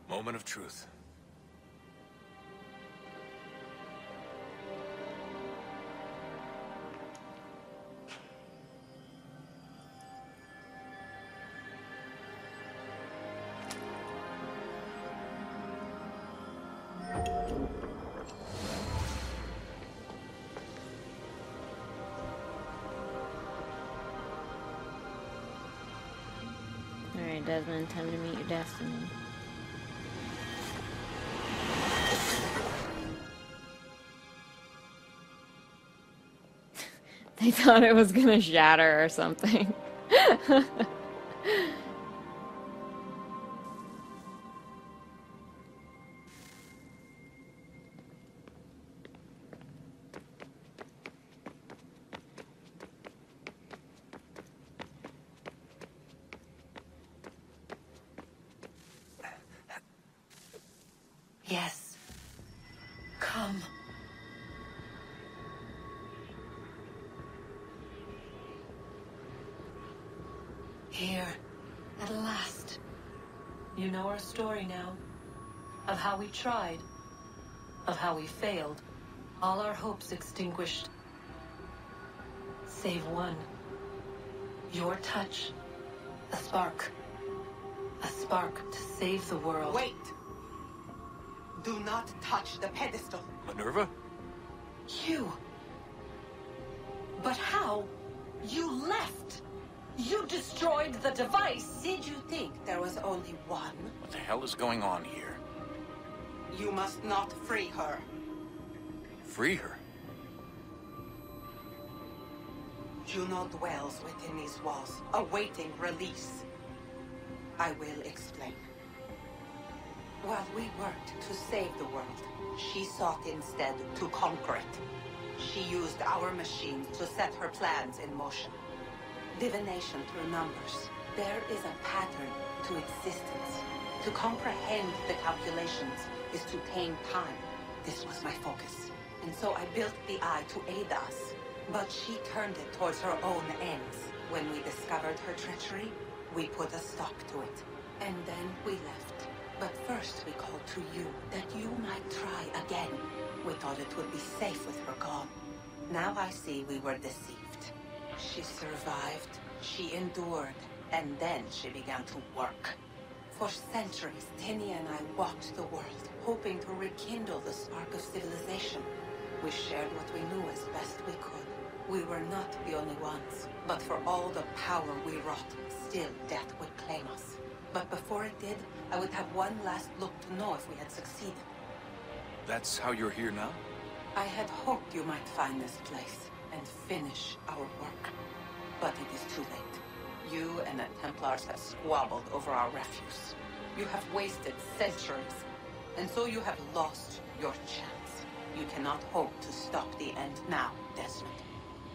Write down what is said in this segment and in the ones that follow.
Moment of truth. Alright, Desmond, time to meet your destiny. They thought it was gonna shatter or something. Yes. Come. Here, at last. You know our story now. Of how we tried. Of how we failed. All our hopes extinguished. Save one. Your touch. A spark. A spark to save the world. Wait! Do not touch the pedestal. Minerva? You. But how? You left. You destroyed the device. Did you think there was only one? What the hell is going on here? You must not free her. Free her? Juno dwells within these walls, awaiting release. I will explain. While we worked to save the world, she sought instead to conquer it. She used our machines to set her plans in motion. Divination through numbers. There is a pattern to existence. To comprehend the calculations is to tame time. This was my focus. And so I built the eye to aid us. But she turned it towards her own ends. When we discovered her treachery, we put a stop to it. And then we left. But first we called to you, that you might try again. We thought it would be safe with her gone. Now I see we were deceived. She survived, she endured, and then she began to work. For centuries, Tinny and I walked the world, hoping to rekindle the spark of civilization. We shared what we knew as best we could. We were not the only ones, but for all the power we wrought, still death would claim us. But before it did, I would have one last look to know if we had succeeded. That's how you're here now? I had hoped you might find this place and finish our work. But it is too late. You and the Templars have squabbled over our refuse. You have wasted centuries, and so you have lost your chance. You cannot hope to stop the end now, Desmond.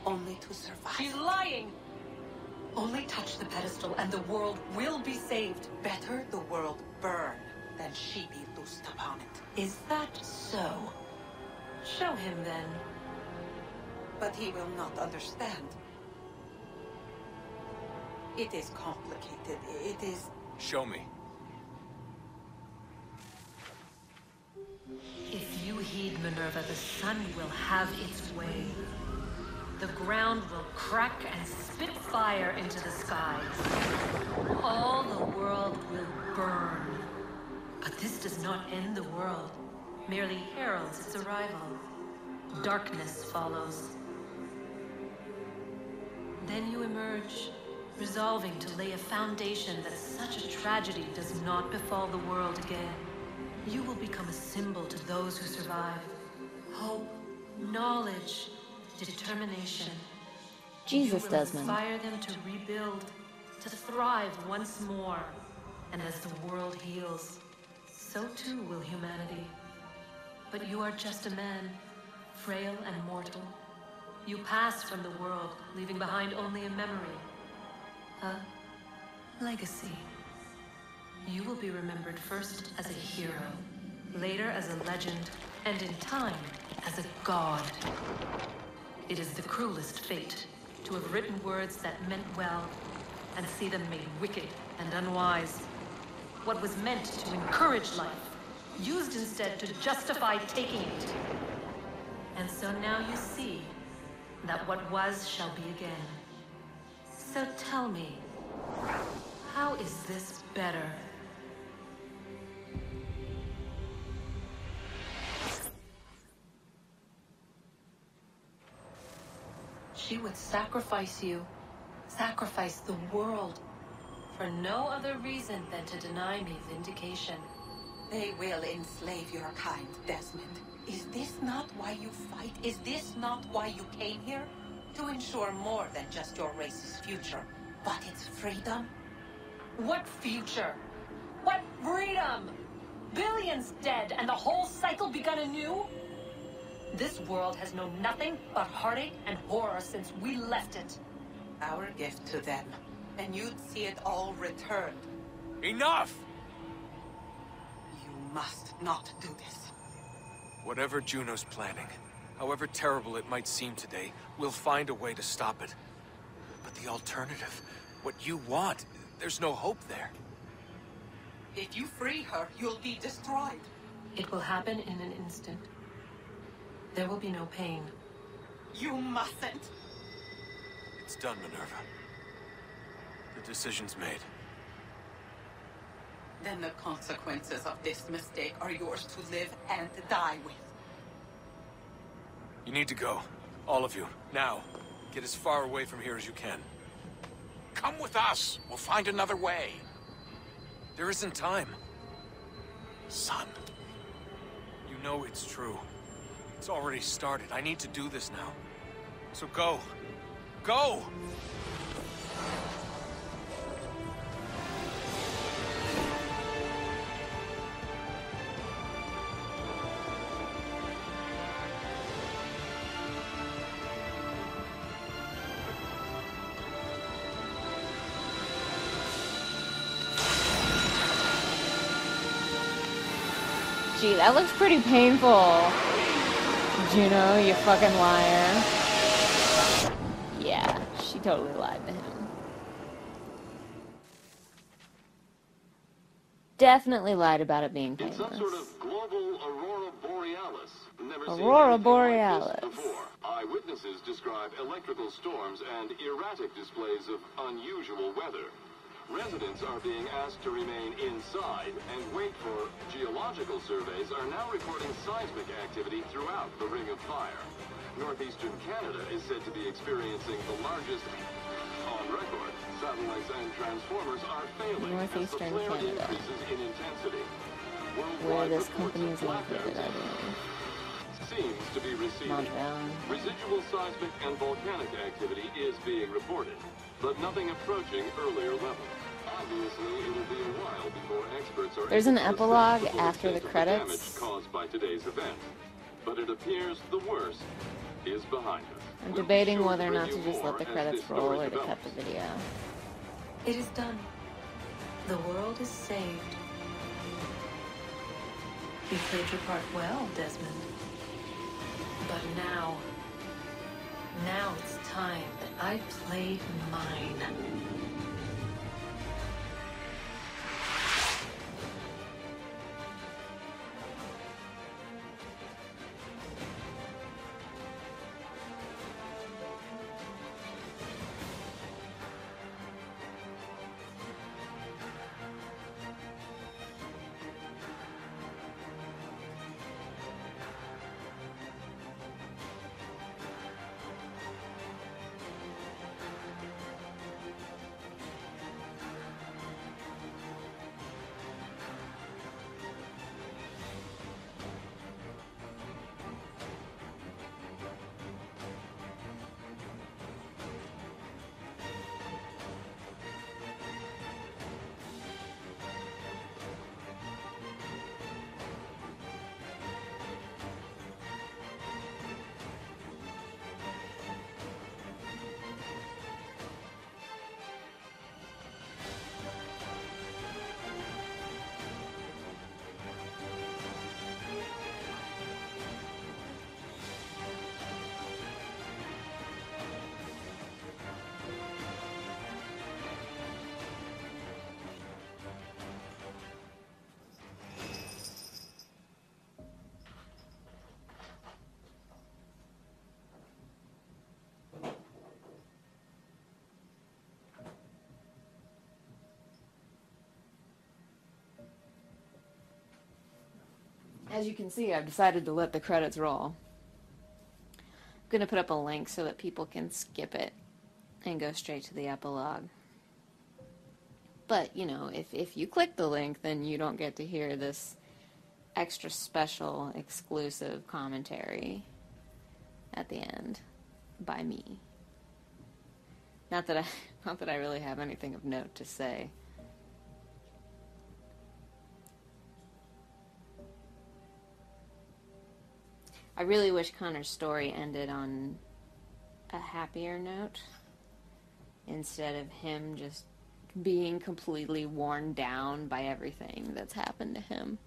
Only to survive. She's lying! Only touch the pedestal and the world will be saved. Better the world burn than she be loosed upon it. Is that so? Show him then. But he will not understand. It is complicated. It is... Show me. If you heed Minerva, the sun will have its way. The ground will crack and spit fire into the skies. All the world will burn. But this does not end the world, merely heralds its arrival. Darkness follows. Then you emerge, resolving to lay a foundation that such a tragedy does not befall the world again. You will become a symbol to those who survive. Hope, knowledge, determination. Jesus, You will Desmond. inspire them to rebuild, to thrive once more. And as the world heals, so too will humanity. But you are just a man, frail and mortal. You pass from the world, leaving behind only a memory. A legacy. You will be remembered first as a hero, later as a legend, and in time, as a god. It is the cruelest fate, to have written words that meant well, and see them made wicked and unwise. What was meant to encourage life, used instead to justify taking it. And so now you see that what was shall be again. So tell me, how is this better? She would sacrifice you, sacrifice the world, for no other reason than to deny me vindication. They will enslave your kind, Desmond. Is this not why you fight? Is this not why you came here? To ensure more than just your race's future, but its freedom? What future? What freedom? Billions dead and the whole cycle begun anew? This world has known nothing but heartache and horror since we left it. Our gift to them, and you'd see it all returned. Enough! You must not do this. Whatever Juno's planning, however terrible it might seem today, we'll find a way to stop it. But the alternative, what you want, there's no hope there. If you free her, you'll be destroyed. It will happen in an instant. There will be no pain. You mustn't. It's done, Minerva. The decision's made. Then the consequences of this mistake are yours to live and die with. You need to go. All of you. Now. Get as far away from here as you can. Come with us. We'll find another way. There isn't time. Son. You know it's true. It's already started. I need to do this now. So go. Go! Gee, that looks pretty painful. Juno, you fucking liar. Yeah, she totally lied to him. Definitely lied about it being It's painless. some sort of global aurora borealis. Never seen Aurora anything borealis. like this before. Eyewitnesses describe electrical storms and erratic displays of unusual weather. Residents are being asked to remain inside and wait for geological surveys are now reporting seismic activity throughout the Ring of Fire. Northeastern Canada is said to be experiencing the largest on record. Satellites and transformers are failing Northeastern as the flare Canada. increases in intensity. Where Worldwide this reports company of is located, I blackouts believe. seems to be receding. Montreal. Residual seismic and volcanic activity is being reported, but nothing approaching earlier levels. Obviously, it'll be a while before experts are There's able an to assess epilogue the full after the extent of credits. damage caused by today's event. But it appears the worst is behind us. I'm We'll be debating sure whether or bring not to you just more let the as credits this roll story or to cut develops. the video. It is done. The world is saved. You played your part well, Desmond. But now it's time that I played mine. as you can see, I've decided to let the credits roll. I'm going to put up a link so that people can skip it and go straight to the epilogue. But, you know, if you click the link, then you don't get to hear this extra special, exclusive commentary at the end by me. Not that I really have anything of note to say. I really wish Connor's story ended on a happier note instead of him just being completely worn down by everything that's happened to him.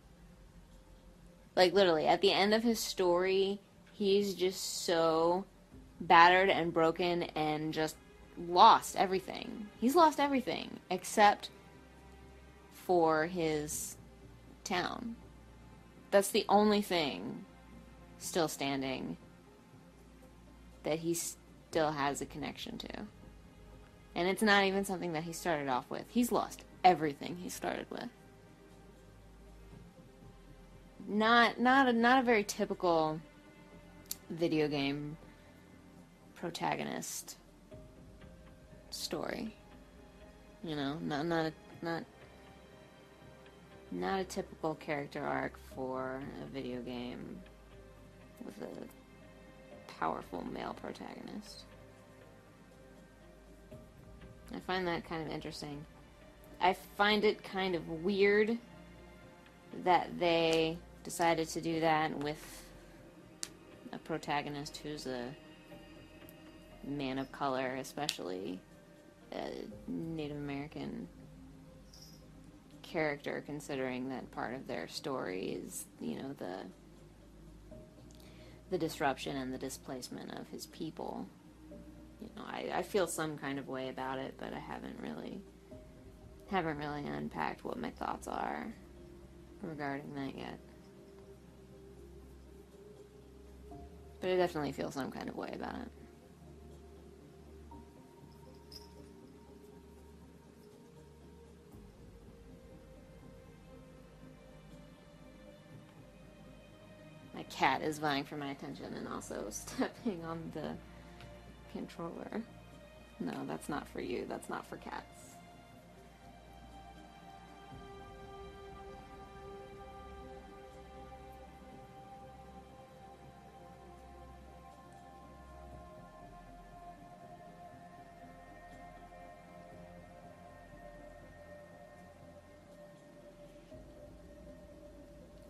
Like, literally, at the end of his story, he's just so battered and broken and just lost everything. He's lost everything except for his town. That's the only thing still standing that he still has a connection to. And it's not even something that he started off with. He's lost everything he started with. Not a very typical video game protagonist story. You know, not a typical character arc for a video game with a powerful male protagonist. I find that kind of interesting. I find it kind of weird that they decided to do that with a protagonist who's a man of color, especially a Native American character, considering that part of their story is, you know, the disruption and the displacement of his people. You know, I feel some kind of way about it, but I haven't really unpacked what my thoughts are regarding that yet. But I definitely feel some kind of way about it. My cat is vying for my attention and also stepping on the controller. No, that's not for you. That's not for cats.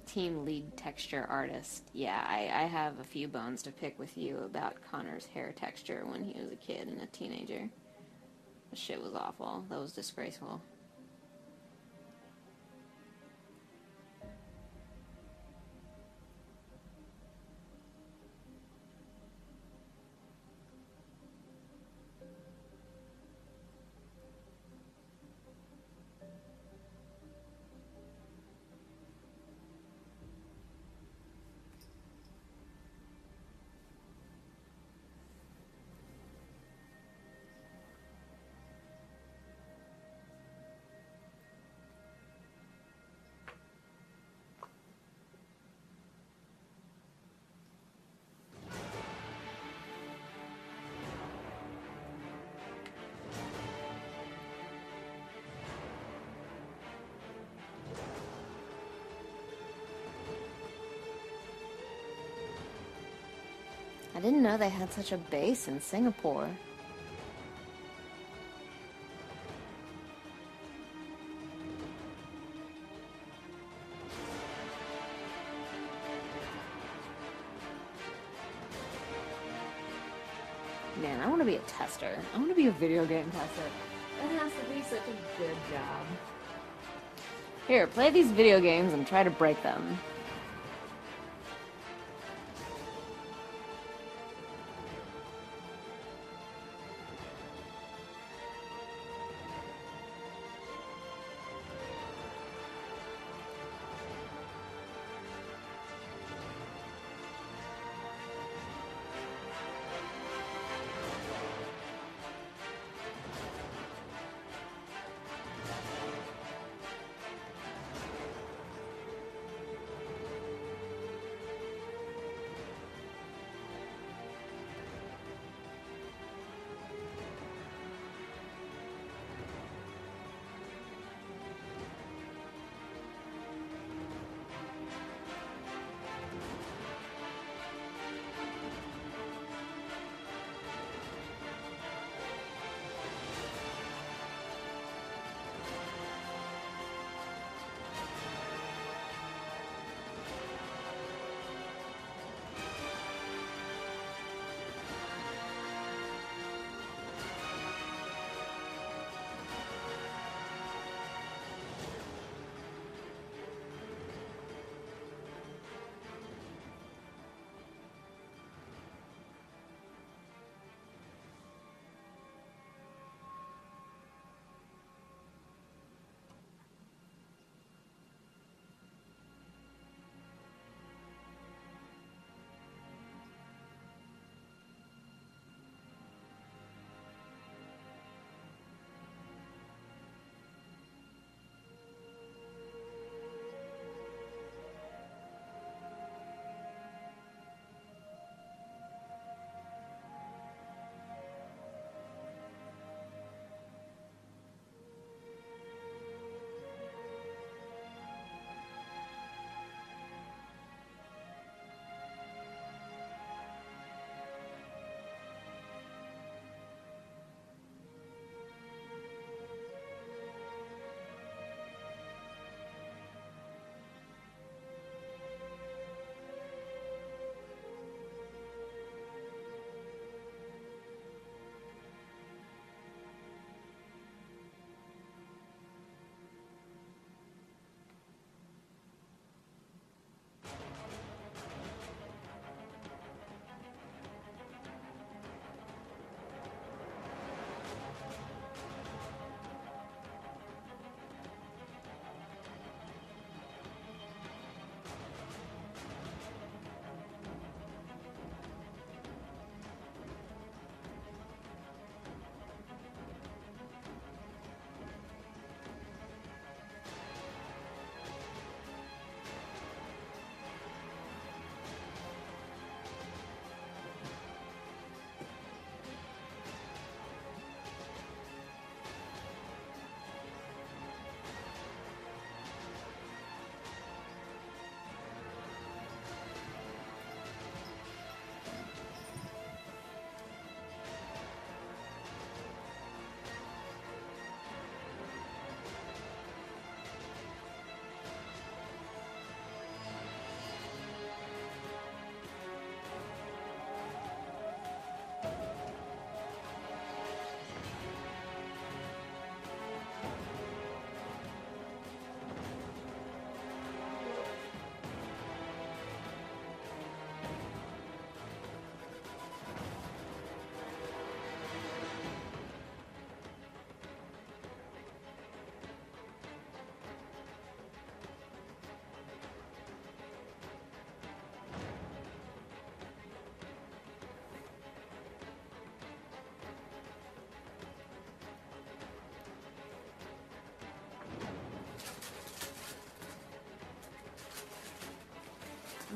Team lead texture artist. Yeah, I have a few bones to pick with you about Connor's hair texture when he was a kid and a teenager. The shit was awful. That was disgraceful. I didn't know they had such a base in Singapore. Man, I want to be a tester. I want to be a video game tester. That has to be such a good job. Here, play these video games and try to break them.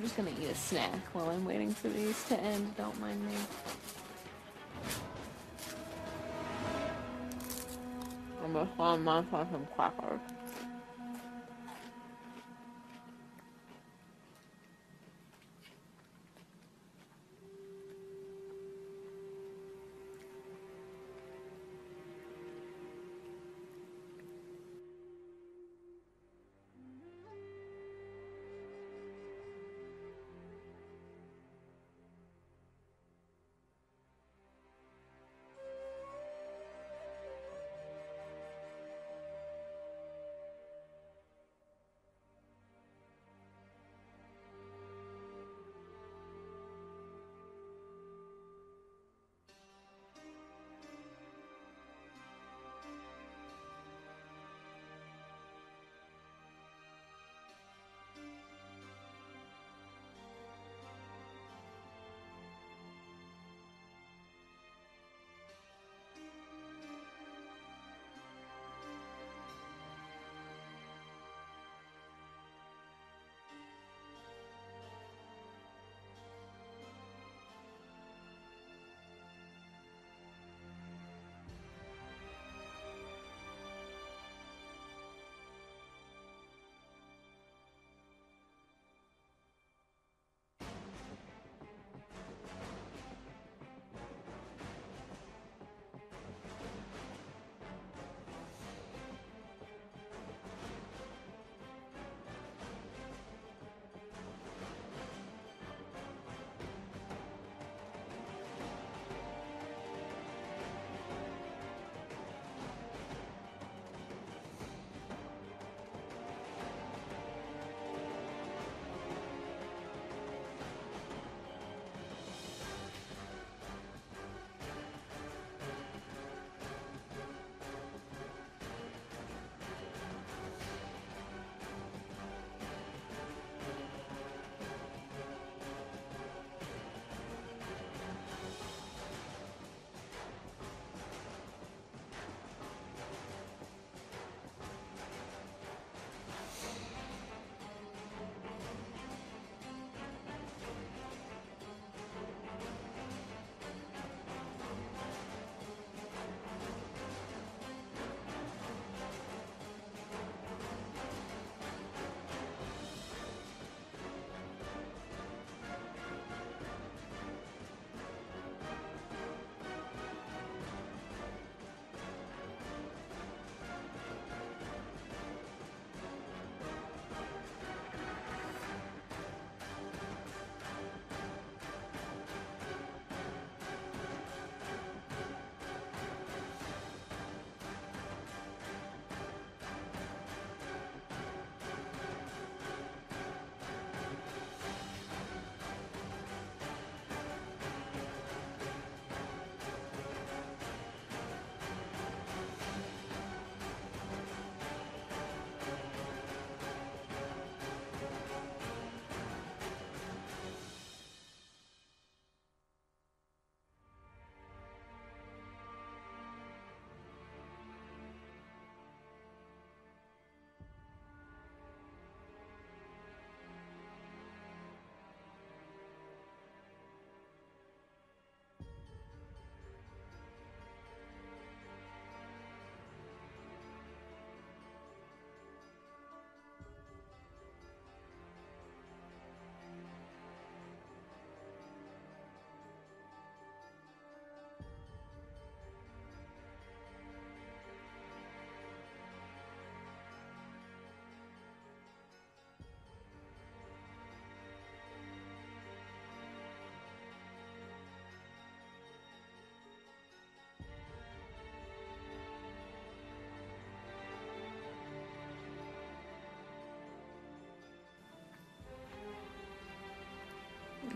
I'm just gonna eat a snack while I'm waiting for these to end. Don't mind me. I'm just gonna munch on some crackers.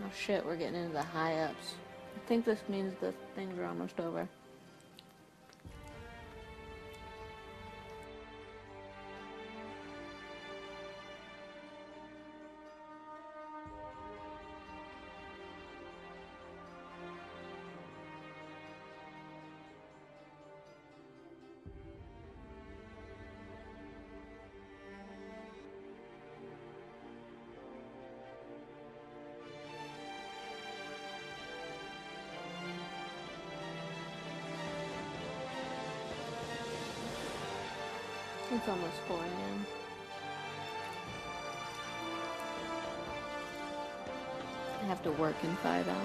Oh shit, we're getting into the high ups. I think this means the things are almost over. It's almost 4 a.m. I have to work in 5 hours.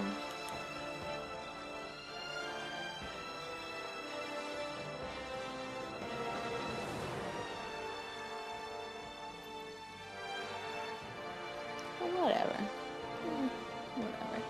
But whatever. Whatever.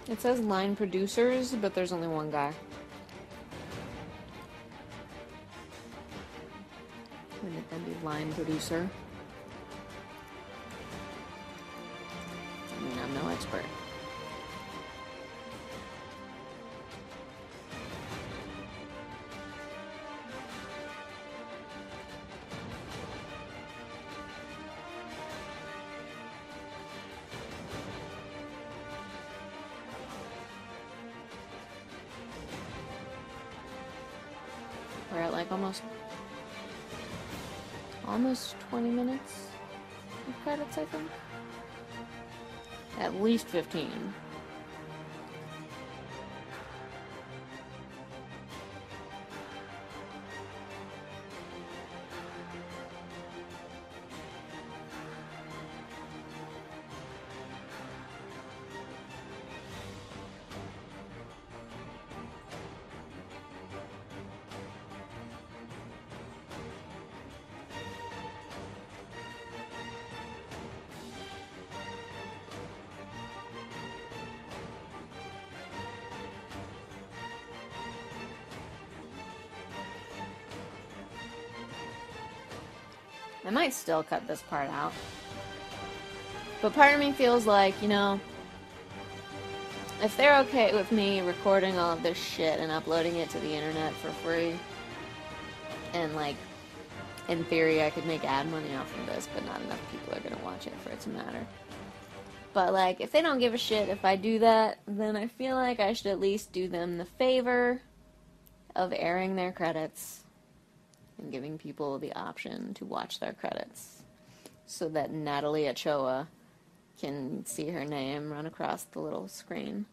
It says line producers, but there's only one guy. Wouldn't it then be line producer? I mean, I'm no expert. We're at like almost 20 minutes of credits, I think. At least 15. I might still cut this part out. But part of me feels like, you know, if they're okay with me recording all of this shit and uploading it to the internet for free, and like, in theory I could make ad money off of this, but not enough people are gonna watch it for it to matter. But like, if they don't give a shit if I do that, then I feel like I should at least do them the favor of airing their credits and giving people the option to watch their credits so that Natalie Ochoa can see her name run across the little screen.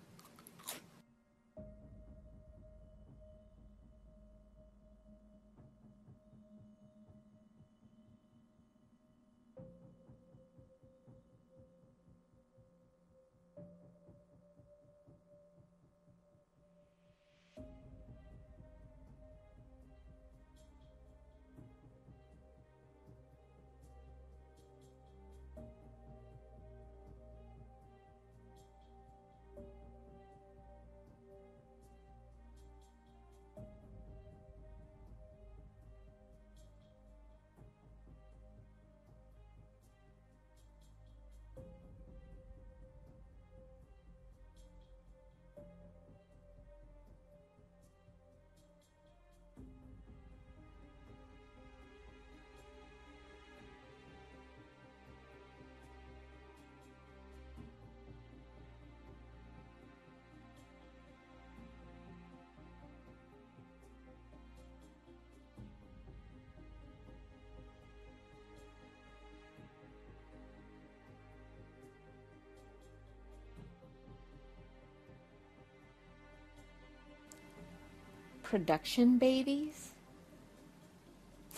Production babies?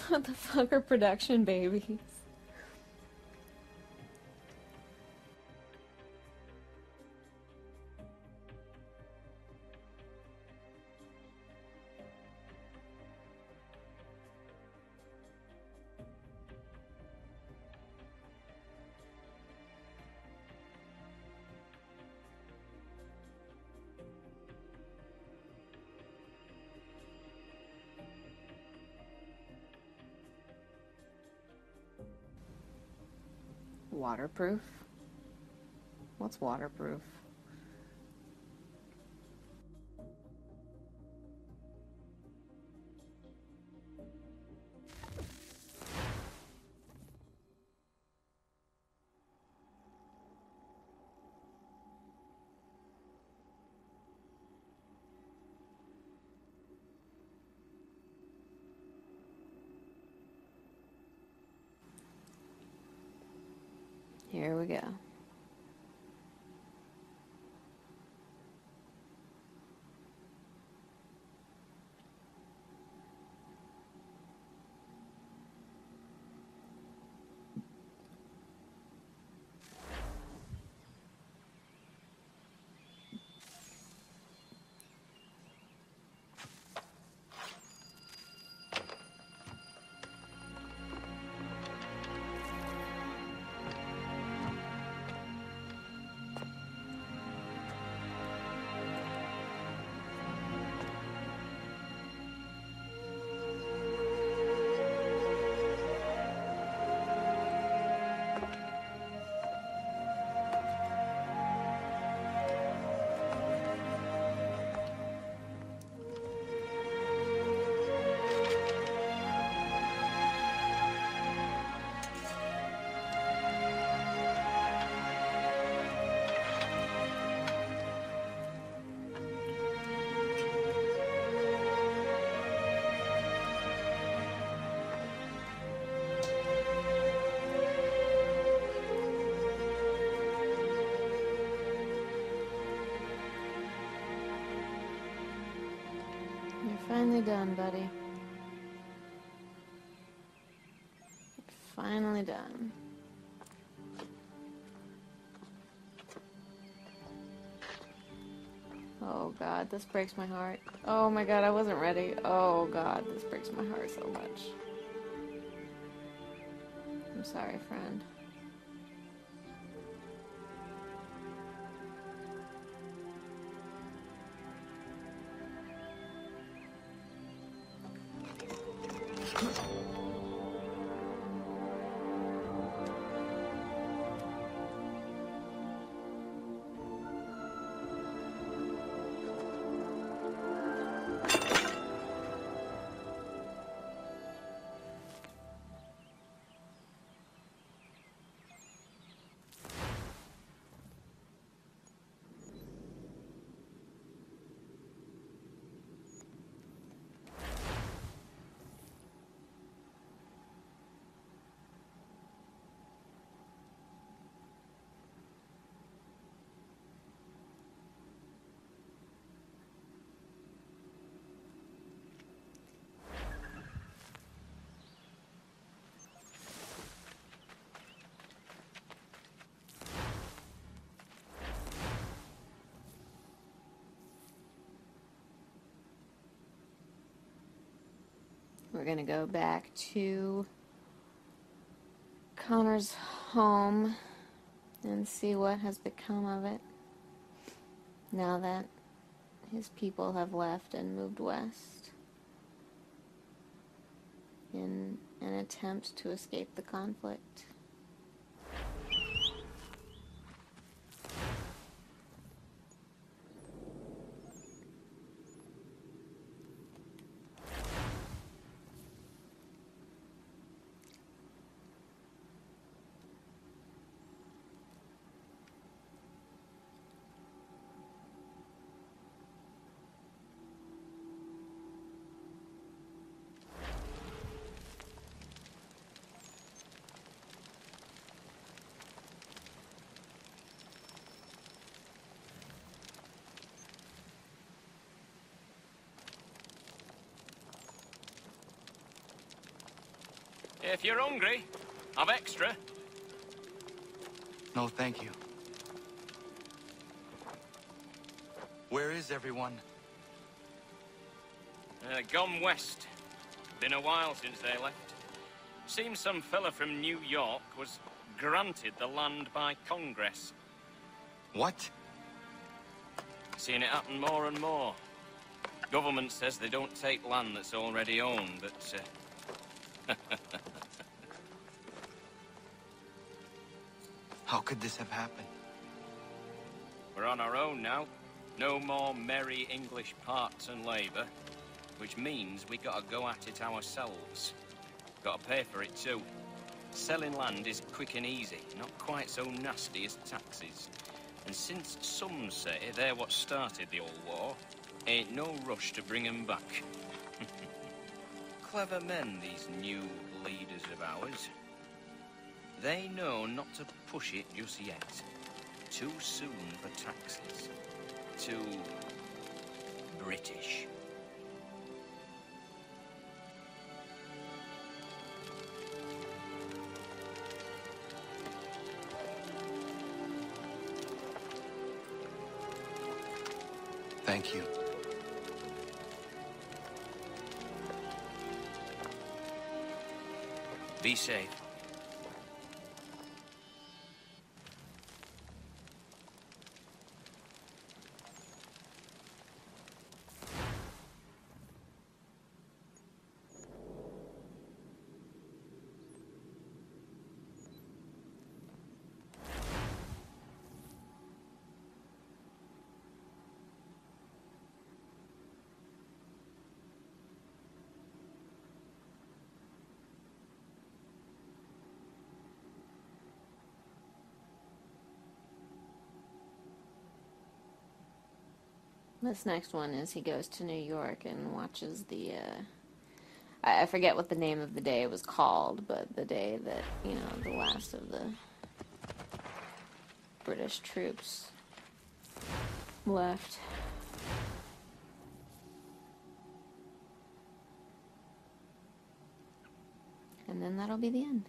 What the fuck are production babies? Waterproof? What's waterproof? Here we go. You're finally done, buddy. You're finally done. Oh god, this breaks my heart. Oh my god, I wasn't ready. Oh god, this breaks my heart so much. I'm sorry, friend. We're gonna go back to Connor's home and see what has become of it now that his people have left and moved west in an attempt to escape the conflict. If you're hungry, I've extra. No, thank you. Where is everyone? Gone west. Been a while since they left. Seems some fella from New York was granted the land by Congress. What? Seen it happen more and more. Government says they don't take land that's already owned, but... How could this have happened? We're on our own now. No more merry English parts and labour. Which means we gotta go at it ourselves. Gotta pay for it too. Selling land is quick and easy, not quite so nasty as taxes. And since some say they're what started the old war, ain't no rush to bring 'em back. Clever men, these new leaders of ours. They know not to push it just yet. Too soon for taxes. Too British. Thank you. Be safe. This next one is he goes to New York and watches the, I forget what the name of the day was called, but the day that, you know, the last of the British troops left. And then that'll be the end.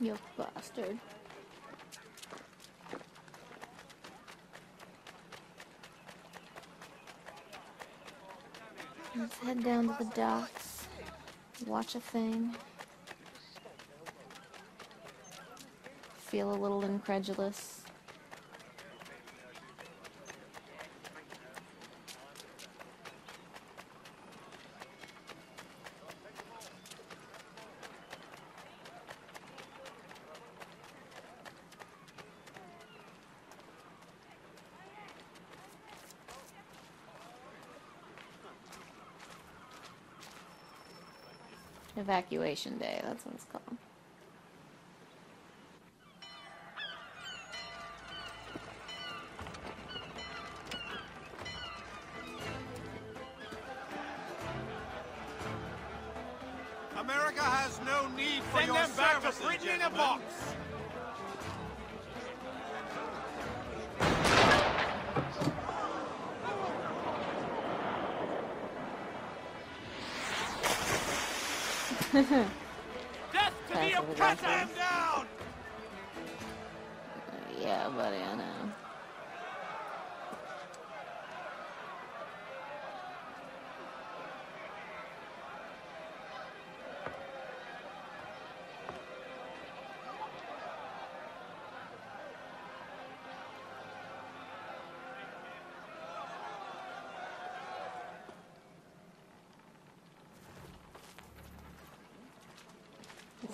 You bastard. Let's head down to the docks, watch a thing, feel a little incredulous. Evacuation day, that's what it's called. America has no need for Send your them back to services, Britain in a gentlemen. box! Death to the oppressor! Stand down! Yeah, buddy, I know.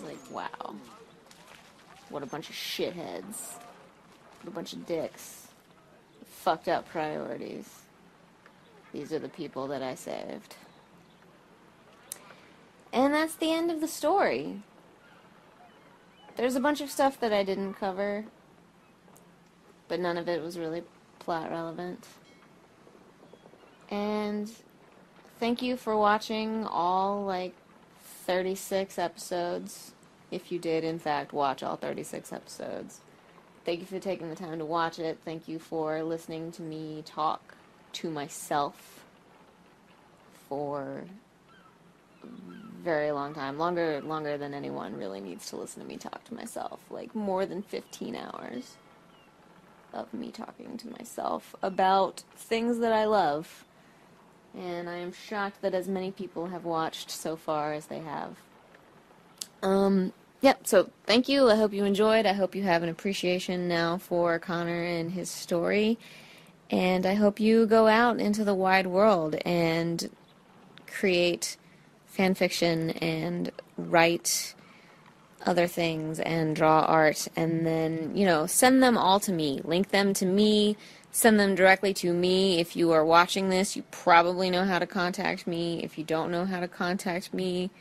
Like, wow. What a bunch of shitheads. What a bunch of dicks. Fucked up priorities. These are the people that I saved. And that's the end of the story. There's a bunch of stuff that I didn't cover, but none of it was really plot relevant. And thank you for watching all, like, 36 episodes, if you did, in fact, watch all 36 episodes. Thank you for taking the time to watch it. Thank you for listening to me talk to myself for a very long time. Longer than anyone really needs to listen to me talk to myself. Like, more than 15 hours of me talking to myself about things that I love. And I am shocked that as many people have watched so far as they have. Yep, so thank you. I hope you enjoyed. I hope you have an appreciation now for Connor and his story. And I hope you go out into the wide world and create fan fiction and write other things and draw art. And then, you know, send them all to me. Link them to me. Send them directly to me. If you are watching this, you probably know how to contact me. If you don't know how to contact me,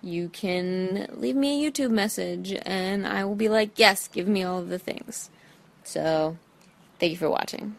you can leave me a YouTube message, and I will be like, yes, give me all of the things. So, thank you for watching.